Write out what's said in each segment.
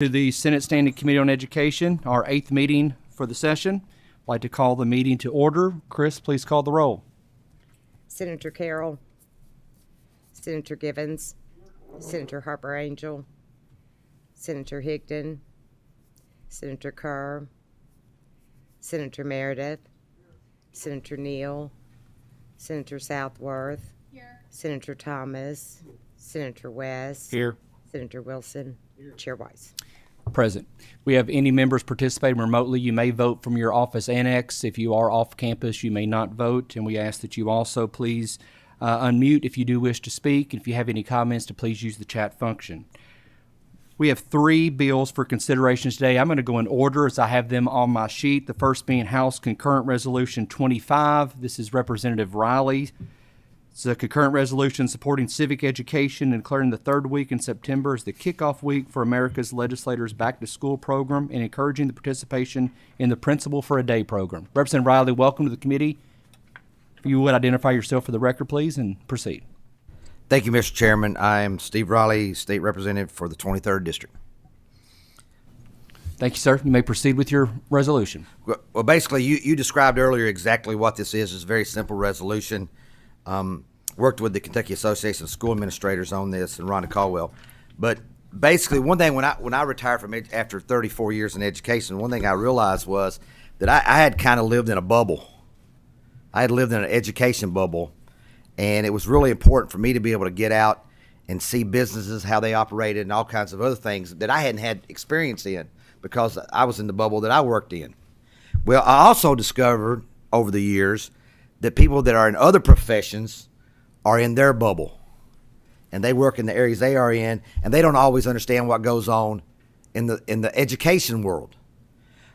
To the Senate Standing Committee on Education, our 8th meeting for the session. I'd like to call the meeting to order. Chris, please call the roll. Senator Carroll, Senator Givens, Senator Harper Angel, Senator Higdon, Senator Kerr, Senator Meredith, Senator Neal, Senator Southworth, Senator Thomas, Senator West, Here. Senator Wilson, Chair Wise. Present. We have any members participating remotely. You may vote from your office annex. If you are off campus, you may not vote, and we ask that you also please unmute if you do wish to speak. If you have any comments, to please use the chat function. We have 3 bills for consideration today. I'm going to go in order as I have them on my sheet. The first being House Concurrent Resolution 25. This is Representative Riley. It's a concurrent resolution supporting civic education and declaring the 3rd week in September as the kickoff week for America's Legislators Back to School program and encouraging the participation in the Principal for a Day program. Representative Riley, welcome to the committee. If you would identify yourself for the record, please, and proceed. Thank you, Mr. Chairman. I am Steve Riley, State Representative for the 23rd District. Thank you, sir. You may proceed with your resolution. Well, basically, you described earlier exactly what this is. It's a very simple resolution. Worked with the Kentucky Association of School Administrators on this and Rhonda Caldwell. But basically, one thing when I retired from after 34 years in education, one thing I realized was that I had kind of lived in a bubble. I had lived in an education bubble, and it was really important for me to be able to get out and see businesses, how they operated, and all kinds of other things that I hadn't had experience in because I was in the bubble that I worked in. Well, I also discovered over the years that people that are in other professions are in their bubble, and they work in the areas they are in, and they don't always understand what goes on in the education world.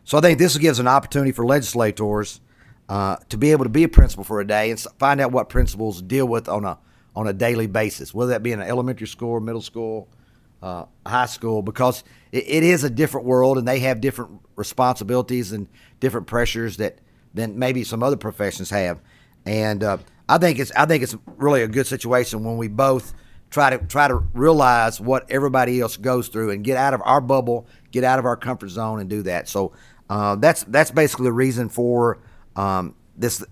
So I think this gives an opportunity for legislators to be able to be a principal for a day and find out what principals deal with on a daily basis, whether that be in an elementary school, middle school, high school, because it is a different world, and they have different responsibilities and different pressures than maybe some other professions have. And I think it's really a good situation when we both try to realize what everybody else goes through and get out of our bubble, get out of our comfort zone, and do that. So that's basically the reason for this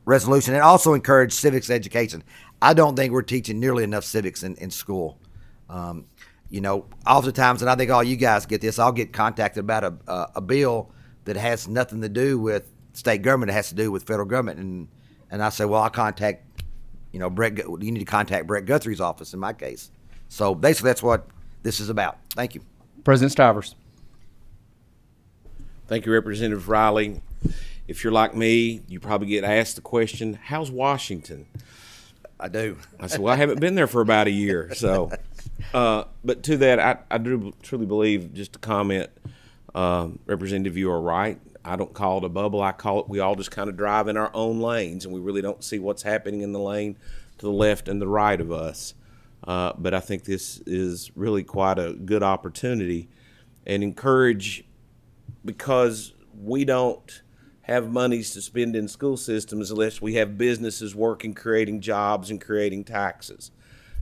resolution. And also encourage civics education. I don't think we're teaching nearly enough civics in school. Oftentimes, and I think all you guys get this, I'll get contacted about a bill that has nothing to do with state government. It has to do with federal government, and I say, well, I'll contact, Brett. You need to contact Brett Guthrie's office in my case. So basically, that's what this is about. Thank you, President Stivers. Thank you, Representative Riley. If you're like me, you probably get asked the question, "How's Washington?" I do. I said, "Well, I haven't been there for about a year." So, but to that, I do truly believe, just to comment, Representative, you are right. I don't call it a bubble. I call it we all just kind of drive in our own lanes, and we really don't see what's happening in the lane to the left and the right of us. But I think this is really quite a good opportunity and encourage, because we don't have monies to spend in school systems unless we have businesses working, creating jobs, and creating taxes.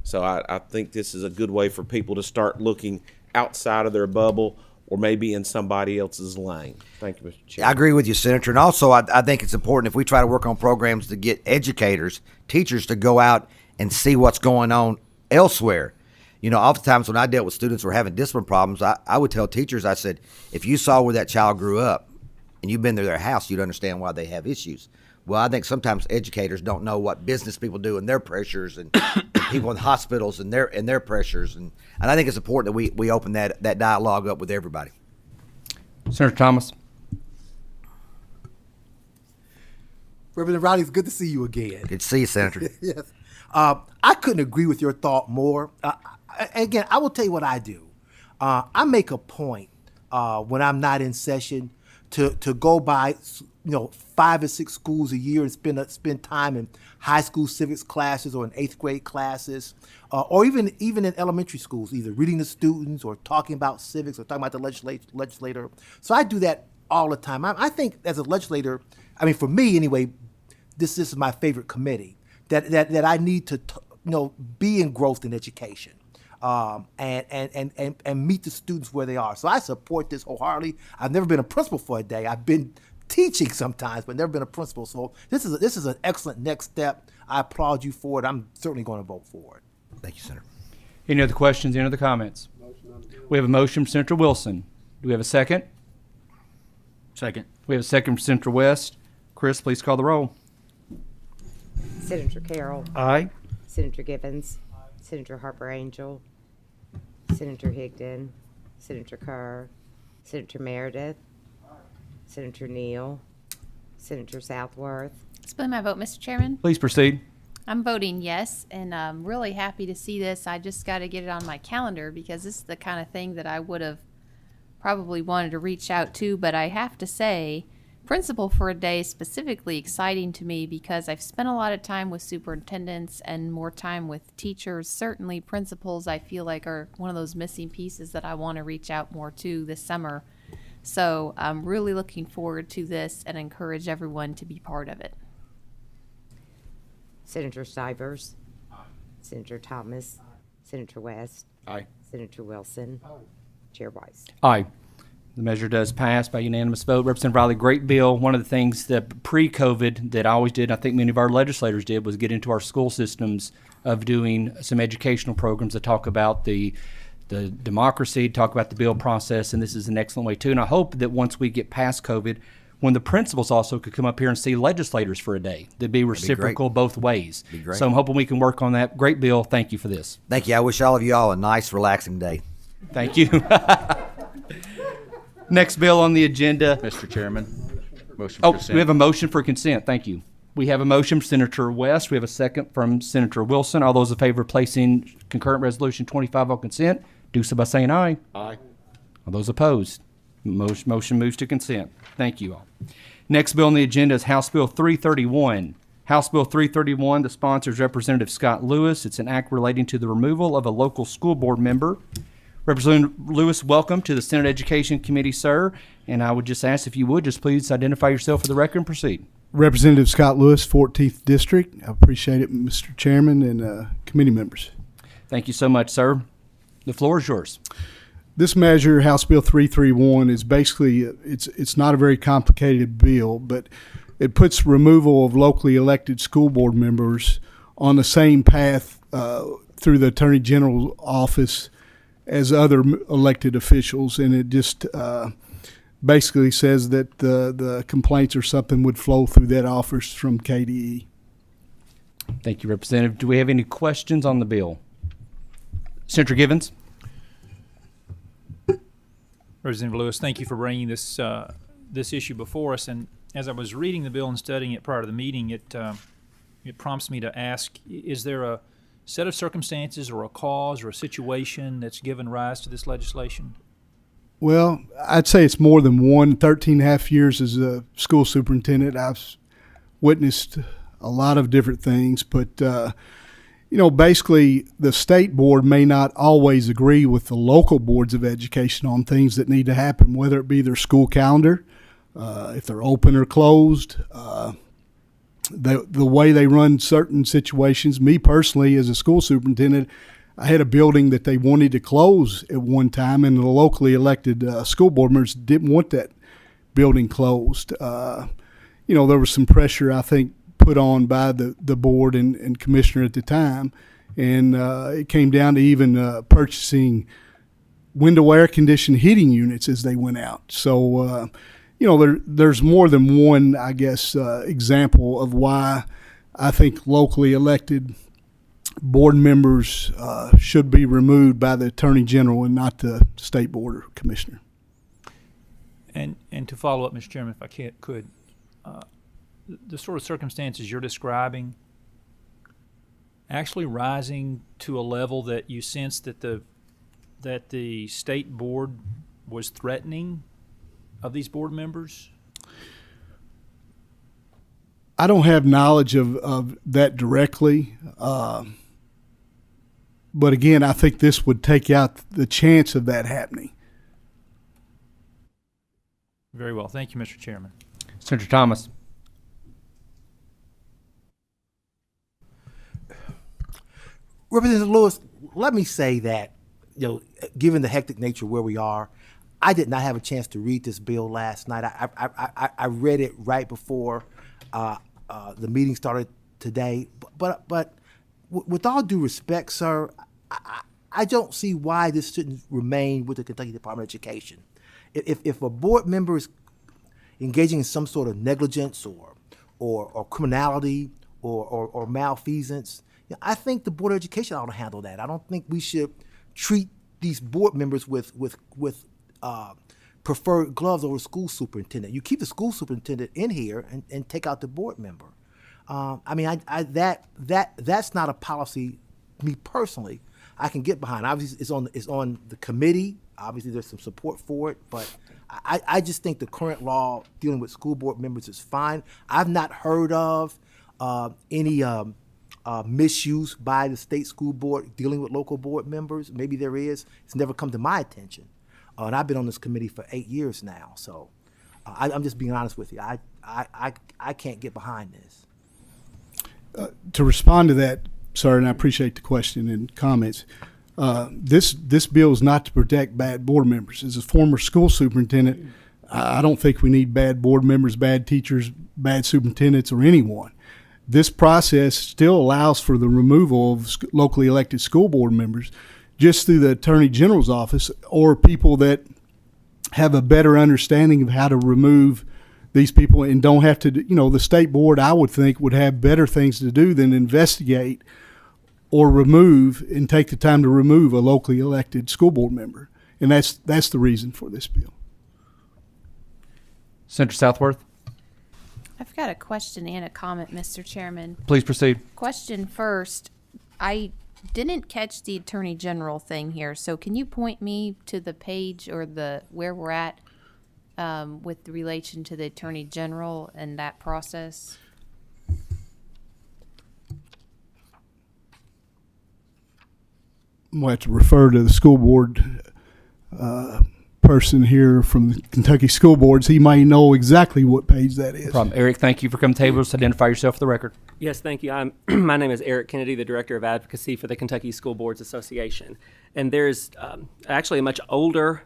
So I think this is a good way for people to start looking outside of their bubble or maybe in somebody else's lane. Thank you, Mr. Chair. I agree with you, Senator. And also, I think it's important if we try to work on programs to get educators, teachers to go out and see what's going on elsewhere. Oftentimes when I dealt with students who were having discipline problems, I would tell teachers, I said, if you saw where that child grew up and you've been to their house, you'd understand why they have issues. Well, I think sometimes educators don't know what business people do and their pressures, and people in hospitals and their pressures, and I think it's important that we open that dialogue up with everybody. Senator Thomas. Representative Riley, it's good to see you again. Good to see you, Senator. Yes. I couldn't agree with your thought more. Again, I will tell you what I do. I make a point when I'm not in session to go by 5 or 6 schools a year and spend time in high school civics classes or in 8th grade classes, or even in elementary schools, either reading to students or talking about civics or talking about the legislator. So I do that all the time. I think as a legislator, for me anyway, this is my favorite committee that I need to be engrossed in education. and meet the students where they are. So I support this wholeheartedly. I've never been a principal for a day. I've been teaching sometimes, but never been a principal. So this is an excellent next step. I applaud you for it. I'm certainly going to vote for it. Thank you, Senator. Any other questions, any other comments? We have a motion from Senator Wilson. Do we have a second? Second. We have a second from Senator West. Chris, please call the roll. Senator Carroll. Aye. Senator Givens. Senator Harper Angel. Senator Higdon. Senator Kerr. Senator Meredith. Senator Neal. Senator Southworth. Split my vote, Mr. Chairman. Please proceed. I'm voting yes, and I'm really happy to see this. I just got to get it on my calendar because this is the kind of thing that I would have probably wanted to reach out to. But I have to say, Principal for a Day is specifically exciting to me because I've spent a lot of time with superintendents and more time with teachers. Certainly principals I feel like are one of those missing pieces that I want to reach out more to this summer. So I'm really looking forward to this and encourage everyone to be part of it. Senator Stivers. Senator Thomas. Senator West. Aye. Senator Wilson. Chair Wise. Aye. The measure does pass by unanimous vote. Representative Riley, great bill. One of the things that pre-COVID that I always did, and I think many of our legislators did, was get into our school systems of doing some educational programs that talk about the democracy, talk about the bill process, and this is an excellent way too. And I hope that once we get past COVID, when the principals also could come up here and see legislators for a day, that'd be reciprocal both ways. Be great. So I'm hoping we can work on that. Great bill. Thank you for this. Thank you. I wish all of you all a nice, relaxing day. Thank you. Next bill on the agenda. Mr. Chairman, motion for Oh, consent. we have a motion for consent. Thank you. We have a motion from Senator West. We have a second from Senator Wilson. All those in favor of placing concurrent resolution 25 on consent, do so by saying aye. Aye. All those opposed, motion moves to consent. Thank you all. Next bill on the agenda is House Bill 331. House Bill 331, the sponsor is Representative Scott Lewis. It's an act relating to the removal of a local school board member. Representative Lewis, welcome to the Senate Education Committee, sir. And I would just ask if you would just please identify yourself for the record and proceed. Representative Scott Lewis, 14th District. I appreciate it, Mr. Chairman and committee members. Thank you so much, sir. The floor is yours. This measure, House Bill 331, is basically, it's not a very complicated bill, but it puts removal of locally elected school board members on the same path through the Attorney General's office as other elected officials, and it just basically says that the complaints or something would flow through that office from KDE. Thank you, Representative. Do we have any questions on the bill? Senator Givens? Representative Lewis, thank you for bringing this this issue before us. And as I was reading the bill and studying it prior to the meeting, it prompts me to ask: is there a set of circumstances or a cause or a situation that's given rise to this legislation? Well, I'd say it's more than one. 13 and a half years as a school superintendent, I've witnessed a lot of different things, but basically the state board may not always agree with the local boards of education on things that need to happen, whether it be their school calendar, if they're open or closed, the way they run certain situations. Me personally, as a school superintendent, I had a building that they wanted to close at one time, and the locally elected school board members didn't want that building closed. There was some pressure, I think, put on by the board and commissioner at the time, and it came down to even purchasing window air conditioned heating units as they went out. So, there's more than one, I guess, example of why I think locally elected board members should be removed by the Attorney General and not the State Board or Commissioner. And to follow up, Mr. Chairman, if I could, the sort of circumstances you're describing actually rising to a level that you sense that the state board was threatening of these board members? I don't have knowledge of that directly. But again, I think this would take out the chance of that happening. Very well. Thank you, Mr. Chairman. Senator Thomas? Representative Lewis, let me say that, given the hectic nature where we are, I did not have a chance to read this bill last night. I read it right before the meeting started today. But with all due respect, sir, I don't see why this shouldn't remain with the Kentucky Department of Education. If a board member is engaging in some sort of negligence or criminality or malfeasance, I think the Board of Education ought to handle that. I don't think we should treat these board members with preferred gloves over the school superintendent. You keep the school superintendent in here and take out the board member. That's not a policy, me personally, I can get behind. Obviously, it's on the committee. Obviously, there's some support for it, but I just think the current law dealing with school board members is fine. I've not heard of any misuse by the state school board dealing with local board members. Maybe there is. It's never come to my attention. And I've been on this committee for 8 years now. So I'm just being honest with you. I can't get behind this. To respond to that, sir, and I appreciate the question and comments. This bill is not to protect bad board members. As a former school superintendent, I don't think we need bad board members, bad teachers, bad superintendents, or anyone. This process still allows for the removal of locally elected school board members just through the Attorney General's office or people that have a better understanding of how to remove these people and don't have to, the state board, I would think, would have better things to do than investigate or remove and take the time to remove a locally elected school board member. And that's the reason for this bill. Senator Southworth, I've got a question and a comment, Mr. Chairman. please proceed. Question first. I didn't catch the Attorney General thing here, so can you point me to the page or where we're at with relation to the Attorney General and that process? We'll have to refer to the school board person here from the Kentucky School Boards. He might know exactly what page that is. No problem. Eric, thank you for coming to the table. Just identify yourself for the record. Yes, thank you. My name is Eric Kennedy, the Director of Advocacy for the Kentucky School Boards Association. And there's actually a much older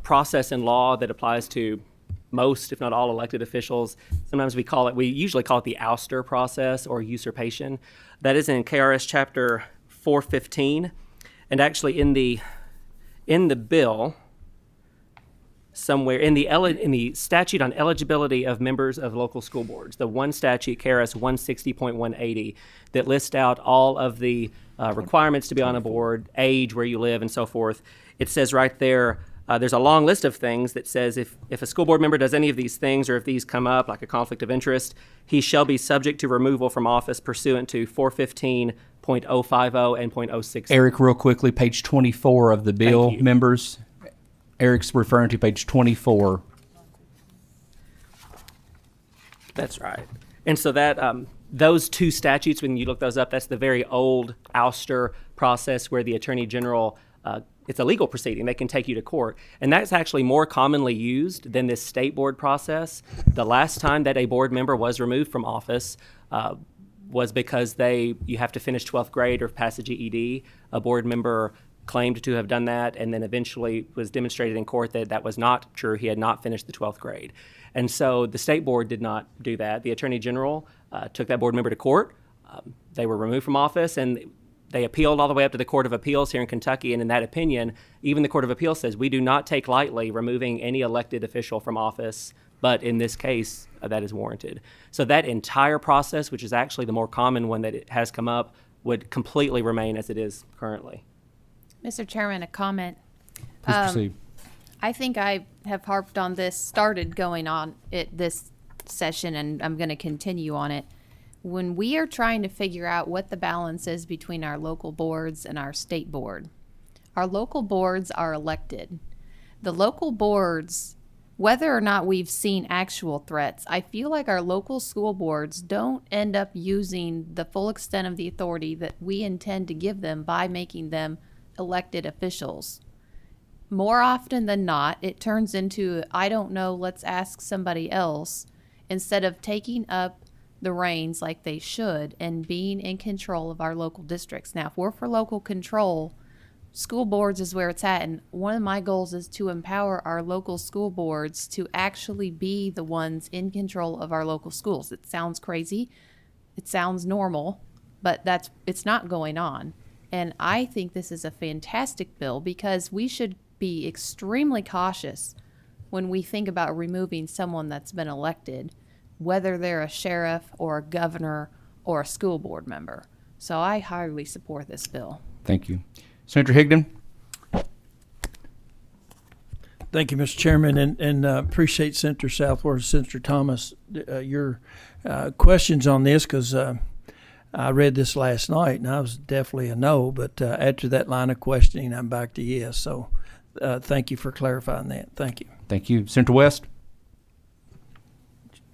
process in law that applies to most, if not all, elected officials. Sometimes we usually call it the ouster process or usurpation. That is in KRS Chapter 415. And actually in the bill, somewhere in the statute on eligibility of members of local school boards, the one statute, KRS 160.180, that lists out all of the requirements to be on a board, age, where you live, and so forth. It says right there, there's a long list of things that says if a school board member does any of these things or if these come up, like a conflict of interest, he shall be subject to removal from office pursuant to 415.050 and .06. Eric, real quickly, page 24 of the bill, you. members. Eric's referring to page 24. That's right. And so that those two statutes, when you look those up, that's the very old ouster process where the Attorney General, it's a legal proceeding. They can take you to court. And that's actually more commonly used than this state board process. The last time that a board member was removed from office was because you have to finish 12th grade or pass a GED. A board member claimed to have done that and then eventually was demonstrated in court that that was not true. He had not finished the 12th grade. And so the state board did not do that. The Attorney General took that board member to court. They were removed from office and they appealed all the way up to the Court of Appeals here in Kentucky. And in that opinion, even the Court of Appeals says we do not take lightly removing any elected official from office, but in this case, that is warranted. So that entire process, which is actually the more common one that it has come up, would completely remain as it is currently. Mr. Chairman, a comment. Please proceed. I think I have harped on this, started going on it this session, and I'm going to continue on it. When we are trying to figure out what the balance is between our local boards and our state board, our local boards are elected. The local boards, whether or not we've seen actual threats, I feel like our local school boards don't end up using the full extent of the authority that we intend to give them by making them elected officials. More often than not, it turns into, I don't know, let's ask somebody else, instead of taking up the reins like they should and being in control of our local districts. Now, if we're for local control, school boards is where it's at. And one of my goals is to empower our local school boards to actually be the ones in control of our local schools. It sounds crazy. It sounds normal, but it's not going on. And I think this is a fantastic bill because we should be extremely cautious when we think about removing someone that's been elected, whether they're a sheriff or a governor or a school board member. So I highly support this bill. Thank you. Senator Higdon? Thank you, Mr. Chairman, and appreciate Senator Southworth, Senator Thomas, your questions on this, because I read this last night and I was definitely a no, but after that line of questioning, I'm back to yes. So thank you for clarifying that. Thank you. Thank you. Senator West?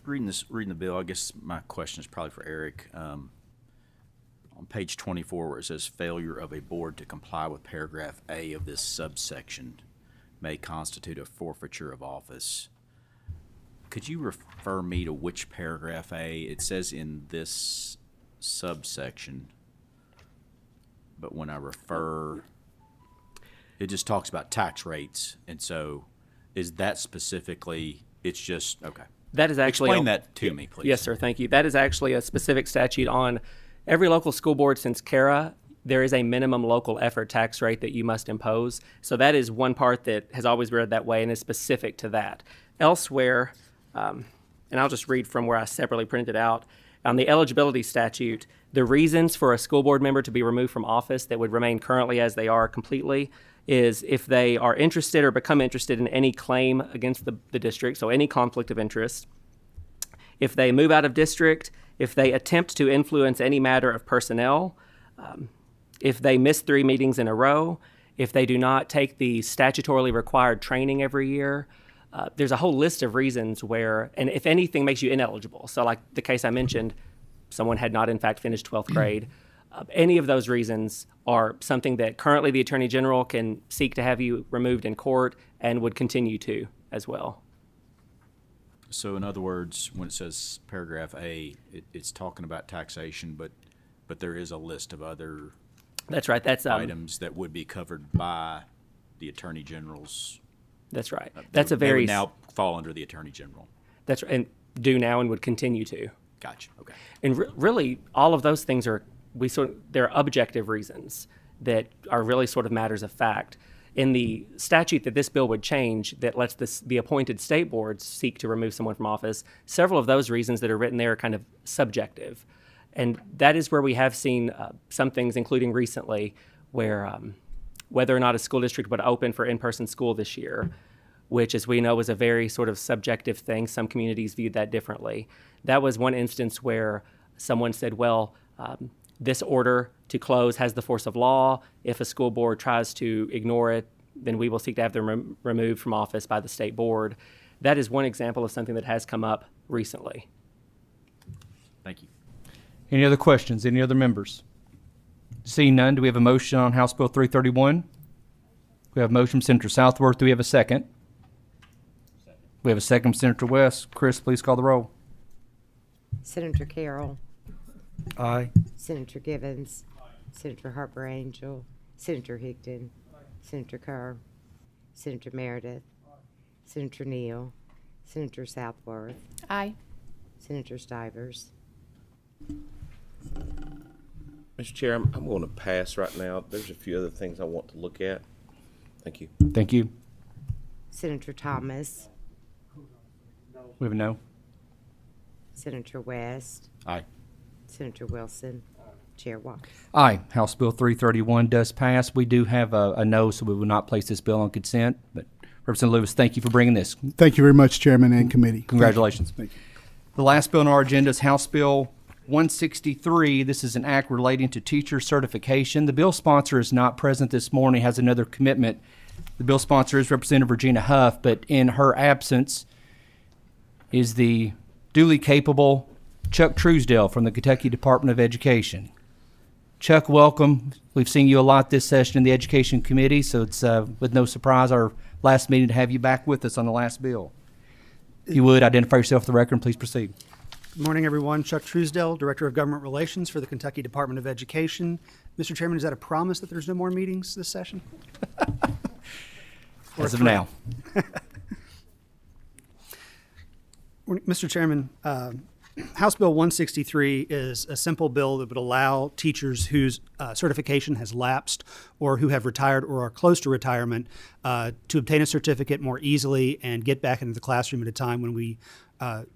Reading the bill, I guess my question is probably for Eric. On page 24, where it says failure of a board to comply with paragraph A of this subsection may constitute a forfeiture of office. Could you refer me to which paragraph A? It says in this subsection, but when I refer, it just talks about tax rates, and so is that specifically, it's just, okay. That is actually Explain that to me, please. Yes, sir. Thank you. That is actually a specific statute on every local school board since CARA. There is a minimum local effort tax rate that you must impose. So that is one part that has always read that way and is specific to that. Elsewhere, and I'll just read from where I separately printed out, on the eligibility statute, the reasons for a school board member to be removed from office that would remain currently as they are completely is if they are interested or become interested in any claim against the district, so any conflict of interest, if they move out of district, if they attempt to influence any matter of personnel, if they miss 3 meetings in a row, if they do not take the statutorily required training every year. There's a whole list of reasons where, and if anything makes you ineligible. So like the case I mentioned, someone had not in fact finished 12th grade. Any of those reasons are something that currently the Attorney General can seek to have you removed in court and would continue to as well. So in other words, when it says paragraph A, it's talking about taxation, but there is a list of other That's right. That's items that would be covered by the Attorney General's. That's right. They would now fall under the Attorney General. That's right, and do now and would continue to. Gotcha. Okay. And really, all of those things are they're objective reasons that are really sort of matters of fact. In the statute that this bill would change that lets the appointed state boards seek to remove someone from office, several of those reasons that are written there are kind of subjective. And that is where we have seen some things, including recently, where whether or not a school district would open for in-person school this year, which, as we know, is a very sort of subjective thing. Some communities viewed that differently. That was one instance where someone said, well, this order to close has the force of law. If a school board tries to ignore it, then we will seek to have them removed from office by the state board. That is one example of something that has come up recently. Thank you. Any other questions? Any other members? Seeing none, do we have a motion on House Bill 331? We have a motion from Senator Southworth. Do we have a second? We have a second from Senator West. Chris, please call the roll. Senator Carroll. Aye. Senator Givens. Senator Harper Angel. Senator Higdon. Senator Kerr. Senator Meredith. Senator Neal. Senator Southworth. Aye. Senator Stivers. Mr. Chair, I'm going to pass right now. There's a few other things I want to look at. Thank you. Thank you. Senator Thomas. We have a no. Senator West. Aye. Senator Wilson. Chair Watt. Aye. House Bill 331 does pass. We do have a no, so we will not place this bill on consent. But Representative Lewis, thank you for bringing this. Thank you very much, Chairman and committee. Congratulations. Thank you. The last bill on our agenda is House Bill 163. This is an act relating to teacher certification. The bill sponsor is not present this morning, has another commitment. The bill sponsor is Representative Regina Huff, but in her absence is the duly capable Chuck Truesdale from the Kentucky Department of Education. Chuck, welcome. We've seen you a lot this session in the Education Committee, so it's with no surprise our last meeting to have you back with us on the last bill. If you would, identify yourself for the record and please proceed. Good morning, everyone. Chuck Truesdell, Director of Government Relations for the Kentucky Department of Education. Mr. Chairman, is that a promise that there's no more meetings this session? As of now. Mr. Chairman, House Bill 163 is a simple bill that would allow teachers whose certification has lapsed or who have retired or are close to retirement to obtain a certificate more easily and get back into the classroom at a time when we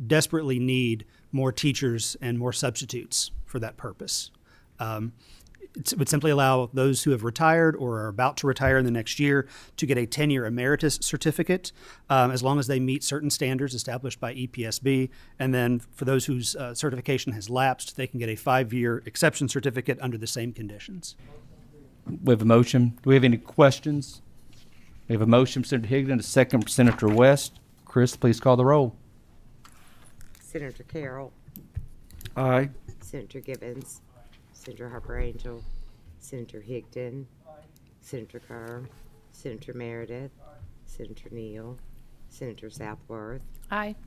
desperately need more teachers and more substitutes for that purpose. It would simply allow those who have retired or are about to retire in the next year to get a 10-year emeritus certificate as long as they meet certain standards established by EPSB. And then for those whose certification has lapsed, they can get a 5-year exception certificate under the same conditions. We have a motion. Do we have any questions? We have a motion from Senator Higdon, a second from Senator West. Chris, please call the roll. Senator Carroll, Aye. Senator Gibbons, Senator Harper Angel, Senator Higdon, Senator Kerr, Senator Meredith, Senator Neal, Senator Southworth, Aye.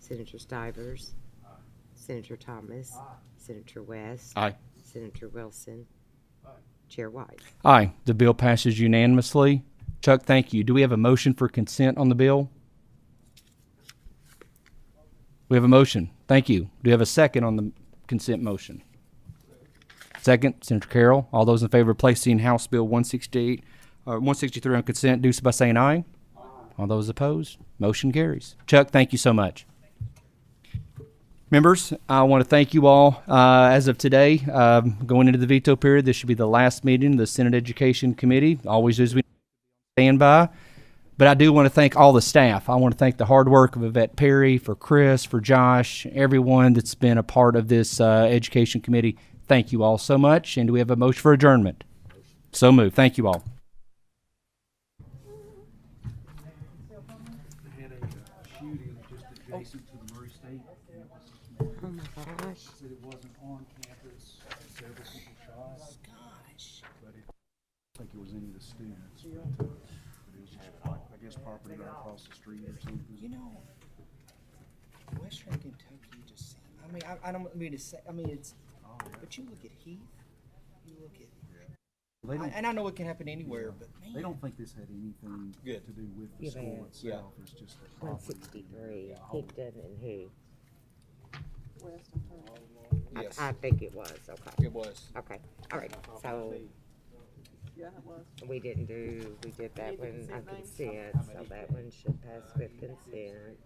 Senator Stivers, Senator Thomas, Senator West, Aye. Senator Wilson, Chair White. Aye. The bill passes unanimously. Chuck, thank you. Do we have a motion for consent on the bill? We have a motion. Thank you. Do we have a second on the consent motion? Second, Senator Carroll. All those in favor of placing House Bill 163 on consent, do so by saying aye. Aye. All those opposed, motion carries. Chuck, thank you so much. Members, I want to thank you all. As of today, going into the veto period, this should be the last meeting of the Senate Education Committee. Always as we stand by. But I do want to thank all the staff. I want to thank the hard work of Yvette Perry, for Chris, for Josh, everyone that's been a part of this Education Committee. Thank you all so much. And do we have a motion for adjournment? So moved. Thank you all. I had a shooting just adjacent to the Murray State campus. Oh my gosh. Said it wasn't on campus. Several people shot. Gosh. But I don't think it was any of the students. But it was just, I guess, property right across the street or something. You know, Western Kentucky just seems, I mean, I don't mean to say, I mean, it's, but you look at Heath, you look at, and I know it can happen anywhere, but man. They don't think this had anything to do with the school itself. It's just the property. 163, Higdon and who? Yes. I think it was, okay. It was. Okay, all right, so we did that one on consent, so that one should pass with consent.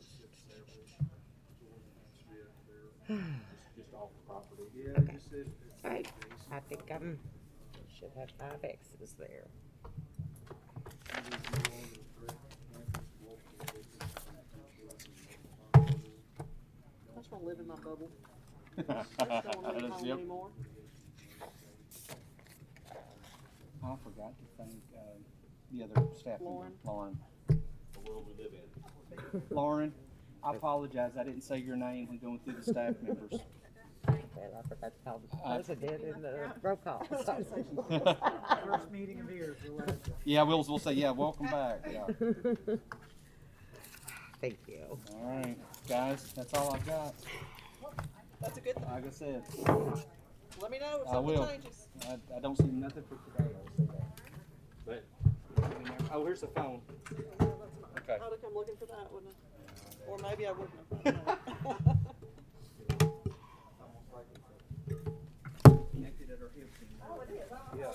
Okay, all right, I think should have 5 X's there. I just want to live in my bubble. I just don't want to live home anymore. I forgot to thank the other staff member, Lauren. Lauren, I apologize. I didn't say your name when going through the staff members. I forgot to tell the president in the roll call. First meeting of years. Yeah, we'll say, yeah, welcome back. Yeah. Thank you. All right, guys, that's all I've got. That's a good thing. Like I said, Let me know if I something will. changes. I don't see nothing for today. I'll say that. But oh, here's the phone. Okay. I'd have come looking for that, wouldn't I? Or maybe I wouldn't have. Connected at our hips. Oh, it is. Yeah.